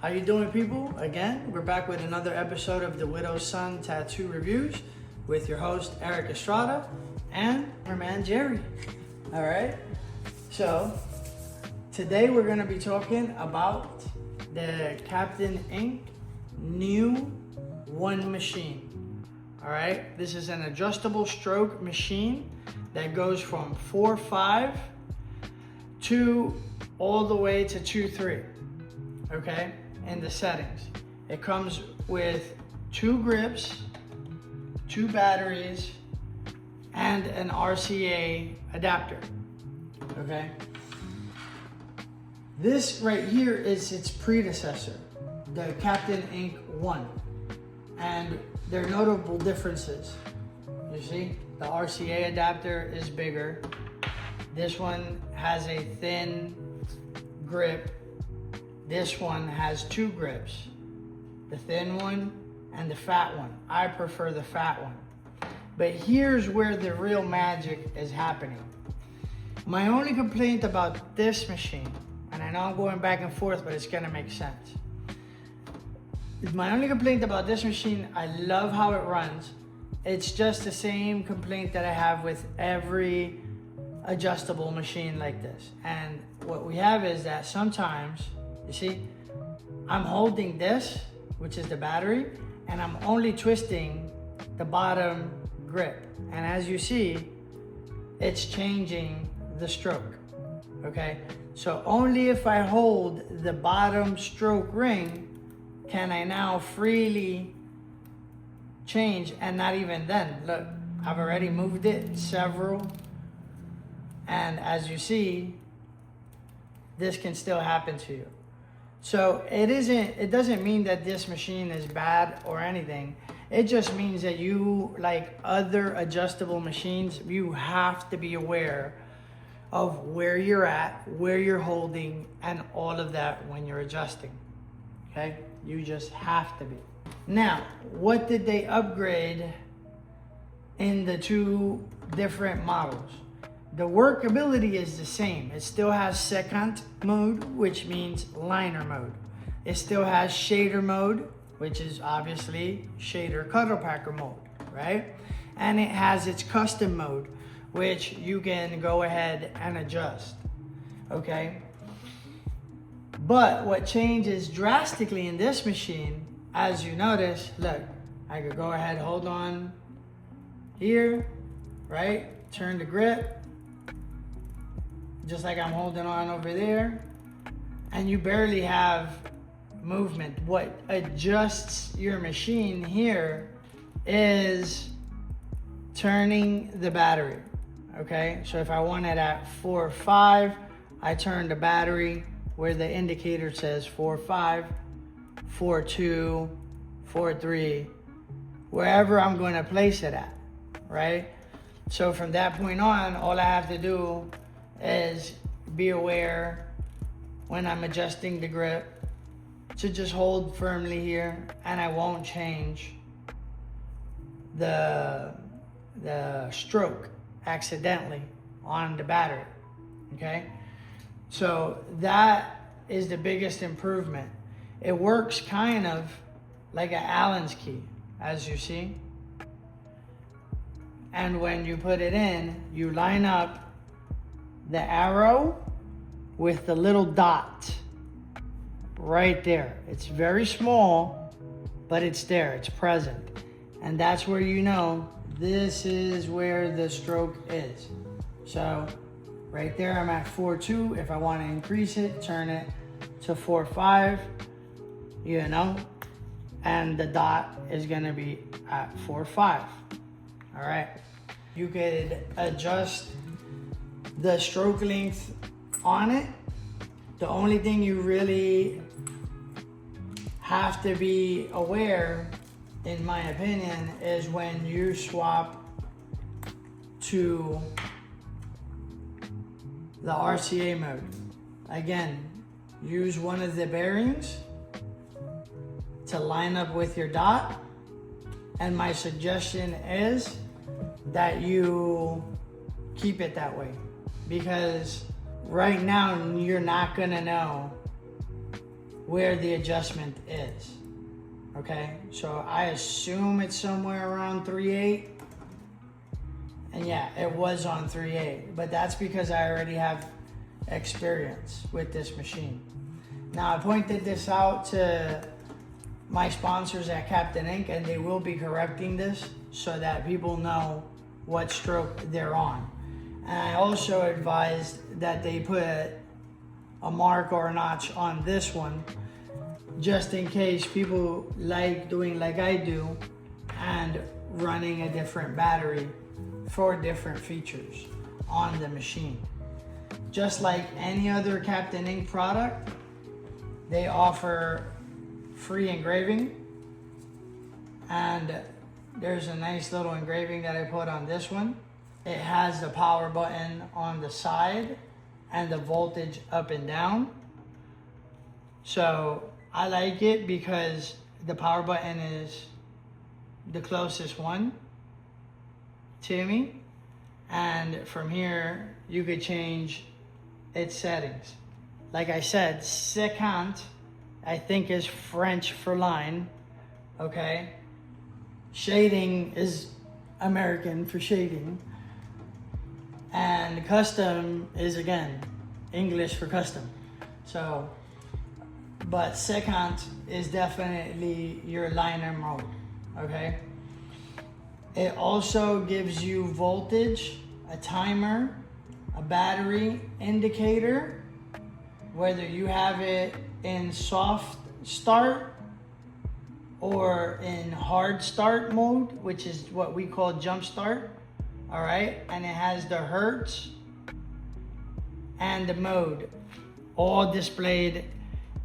How you doing, people? Again, we're back with another episode of the Widow's Son Tattoo Reviews with your host, Eric Estrada, and our man, Jerry. All right? So, today we're going to be talking about the CPTInk new one machine. All right? This is an adjustable stroke machine that goes from 4.5 to all the way to 2.3. Okay? In the settings. It comes with 2 grips, 2 batteries, and an RCA adapter. Okay? This right here is its predecessor, the CPTInk 1. And there are notable differences. You see, the RCA adapter is bigger. This one has a thin grip. This one has 2 grips, the thin one and the fat one. I prefer the fat one. But here's where the real magic is happening. My only complaint about this machine, and I know I'm going back and forth, but it's gonna make sense. My only complaint about this machine, I love how it runs. It's just the same complaint that I have with every adjustable machine like this. And what we have is that sometimes, you see, I'm holding this, which is the battery, and I'm only twisting the bottom grip. And as you see, it's changing the stroke, okay? So only if I hold the bottom stroke ring can I now freely change, and not even then. Look, I've already moved it several, and as you see, this can still happen to you. So it doesn't mean that this machine is bad or anything. It just means that you, like other adjustable machines, you have to be aware of where you're at, where you're holding, and all of that when you're adjusting, okay? You just have to be. Now, what did they upgrade in the 2 different models? The workability is the same. It still has secant mode, which means liner mode. It still has shader mode, which is obviously shader cuddle packer mode, right? And it has its custom mode, which you can go ahead and adjust, okay? But what changes drastically in this machine, as you notice, look, I could go ahead, hold on here, right? Turn the grip, just like I'm holding on over there, and you barely have movement. What adjusts your machine here is turning the battery, okay? So if I want it at 4.5, I turn the battery where the indicator says 4.5, 4.2, 4.3, wherever I'm going to place it at, right? So from that point on, all I have to do is be aware when I'm adjusting the grip to just hold firmly here, and I won't change the stroke accidentally on the battery, okay? So that is the biggest improvement. It works kind of like an Allen's key, as you see. And when you put it in, you line up the arrow with the little dot right there. It's very small, but it's there, it's present. And that's where you know this is where the stroke is. So right there, I'm at 4.2. If I want to increase it, turn it to 4.5, you know, and the dot is gonna be at 4.5, all right? You could adjust the stroke length on it. The only thing you really have to be aware, in my opinion, is when you swap to the RCA mode. Again, use one of the bearings to line up with your dot, and my suggestion is that you keep it that way, because right now you're not gonna know where the adjustment is. Okay, so I assume it's somewhere around 3/8. And yeah, it was on 3/8, but that's because I already have experience with this machine. Now I pointed this out to my sponsors at CPTInk, and they will be correcting this so that people know what stroke they're on. And I also advised that they put a mark or a notch on this one, just in case people like doing like I do and running a different battery for different features on the machine. Just like any other CPTInk product, they offer free engraving, and there's a nice little engraving that I put on this one. It has the power button on the side and the voltage up and down. So I like it because the power button is the closest one to me, and from here you could change its settings. Like I said, séquence I think is French for line, okay? Shading is American for shading, and custom is again English for custom. So, but séquence is definitely your liner mode, okay? It also gives you voltage, a timer, a battery indicator, whether you have it in soft start or in hard start mode, which is what we call jump start, all right? And it has the hertz and the mode all displayed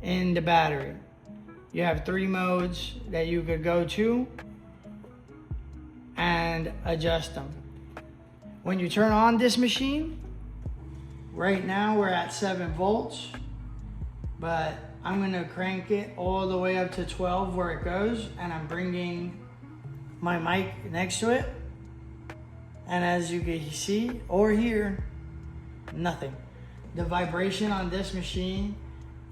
in the battery. You have 3 modes that you could go to and adjust them. When you turn on this machine, right now we're at 7 volts, but I'm gonna crank it all the way up to 12 where it goes, and I'm bringing my mic next to it. And as you can see or hear, nothing. The vibration on this machine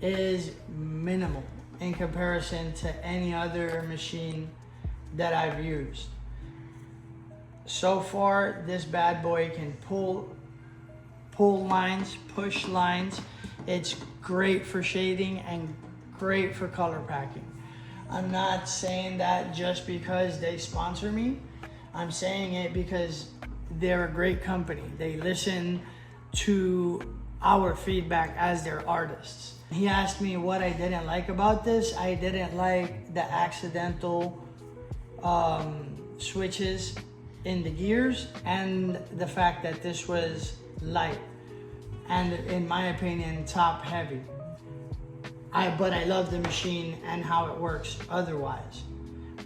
is minimal in comparison to any other machine that I've used. So far, this bad boy can pull lines, push lines. It's great for shading and great for color packing. I'm not saying that just because they sponsor me. I'm saying it because they're a great company. They listen to our feedback as their artists. He asked me what I didn't like about this. I didn't like the accidental switches in the gears, and the fact that this was light and, in my opinion, top heavy. But I love the machine and how it works otherwise.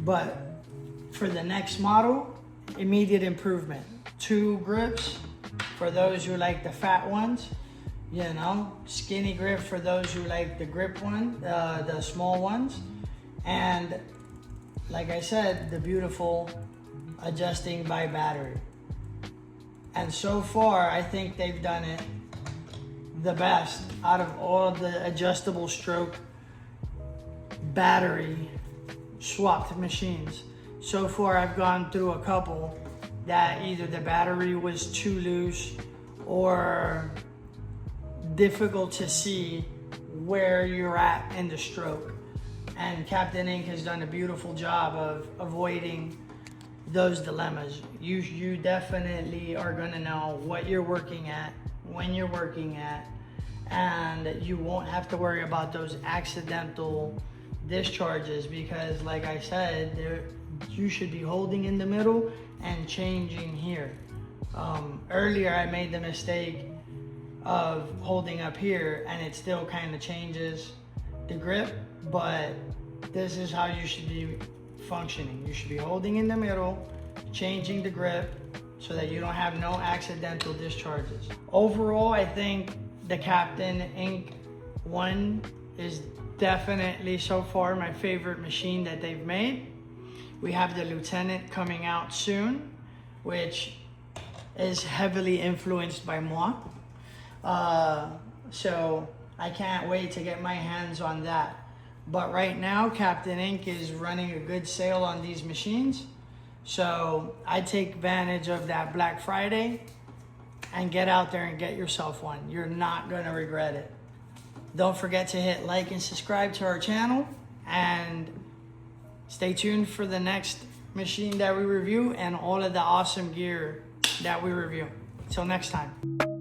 But for the next model, immediate improvement. 2 grips for those who like the fat ones, you know, skinny grip for those who like the grip one, the small ones, and like I said, the beautiful adjusting by battery. And so far, I think they've done it the best out of all the adjustable stroke battery swapped machines. So far, I've gone through a couple that either the battery was too loose or difficult to see where you're at in the stroke. And CPTInk has done a beautiful job of avoiding those dilemmas. You definitely are gonna know what you're working at, when you're working at, and you won't have to worry about those accidental discharges, because like I said, you should be holding in the middle and changing here. Earlier I made the mistake of holding up here, and it still kind of changes the grip, but this is how you should be functioning. You should be holding in the middle, changing the grip so that you don't have no accidental discharges. Overall, I think the CPTInk 1 is definitely so far my favorite machine that they've made. We have the Lieutenant coming out soon, which is heavily influenced by moi. So I can't wait to get my hands on that. But right now, Captain Ink is running a good sale on these machines. So I take advantage of that Black Friday and get out there and get yourself one. You're not gonna regret it. Don't forget to hit like and subscribe to our channel, and stay tuned for the next machine that we review and all of the awesome gear that we review. Till next time.